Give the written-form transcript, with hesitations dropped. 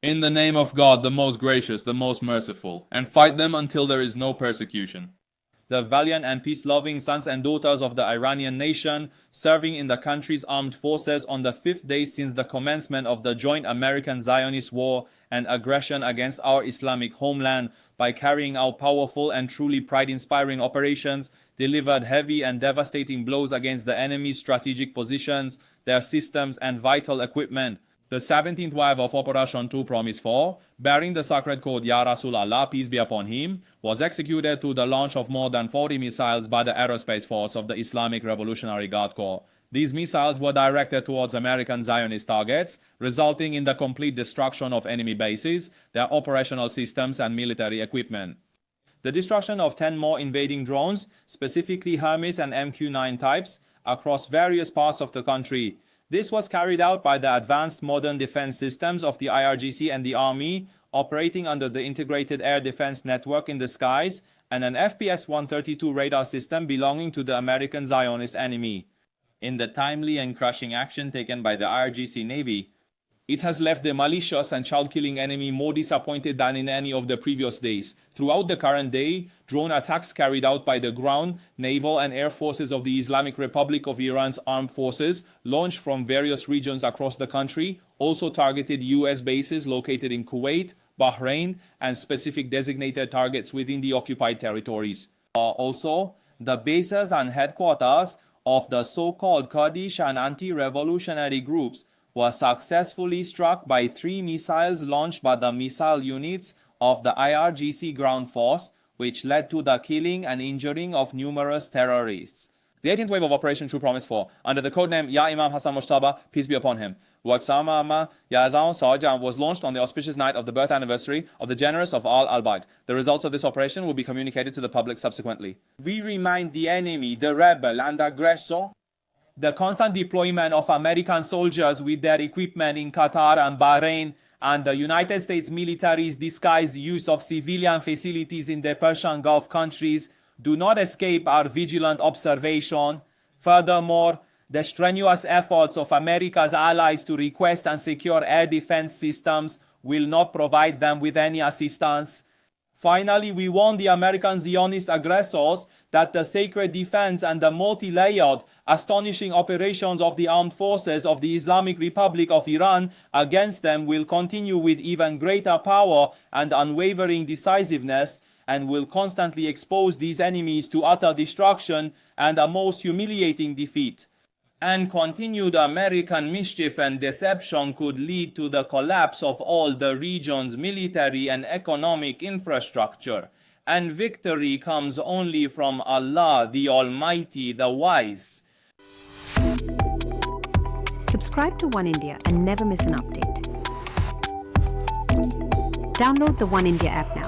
in the name of God, the most gracious, the most merciful, and fight them until there is no persecution. The valiant and peace-loving sons and daughters of the Iranian nation, serving in the country's armed forces on the 5th day since the commencement of the joint American-Zionist war and aggression against our Islamic homeland by carrying out powerful and truly pride-inspiring operations, delivered heavy and devastating blows against the enemy's strategic positions, their systems and vital equipment. The 17th wave of Operation True Promise 4, bearing the sacred code Ya Rasulallah, peace be upon him, was executed through the launch of more than 40 missiles by the Aerospace Force of the Islamic Revolutionary Guard Corps. These missiles were directed towards American Zionist targets, resulting in the complete destruction of enemy bases, their operational systems and military equipment. The destruction of 10 more invading drones, specifically Hermes and MQ-9 types, across various parts of the country. This was carried out by the advanced modern defense systems of the IRGC and the Army, operating under the Integrated Air Defense Network in the skies, and an FPS-132 radar system belonging to the American Zionist enemy. In the timely and crushing action taken by the IRGC Navy, it has left the malicious and child-killing enemy more disappointed than in any of the previous days. Throughout the current day, drone attacks carried out by the ground, naval and air forces of the Islamic Republic of Iran's armed forces, launched from various regions across the country, also targeted US bases located in Kuwait, Bahrain, and specific designated targets within the occupied territories. Also, the bases and headquarters of the so-called Kurdish and anti-revolutionary groups were successfully struck by 3 missiles launched by the missile units of the IRGC ground force, which led to the killing and injuring of numerous terrorists. The 18th wave of Operation True Promise 4, under the codename Ya Imam Hassan Mushtaba, peace be upon him, was launched on the auspicious night of the birth anniversary of the generous of all al-Bayt. The results of this operation will be communicated to the public subsequently. We remind the enemy, the rebel and aggressor, the constant deployment of American soldiers with their equipment in Qatar and Bahrain, and the United States military's disguised use of civilian facilities in the Persian Gulf countries do not escape our vigilant observation. Furthermore, the strenuous efforts of America's allies to request and secure air defense systems will not provide them with any assistance. Finally, we warn the American Zionist aggressors that the sacred defense and the multi-layered, astonishing operations of the armed forces of the Islamic Republic of Iran against them will continue with even greater power and unwavering decisiveness, and will constantly expose these enemies to utter destruction and a most humiliating defeat. And continued American mischief and deception could lead to the collapse of all the region's military and economic infrastructure. And victory comes only from Allah, the Almighty, the Wise. Subscribe to One India and never miss an update. Download the One India app now.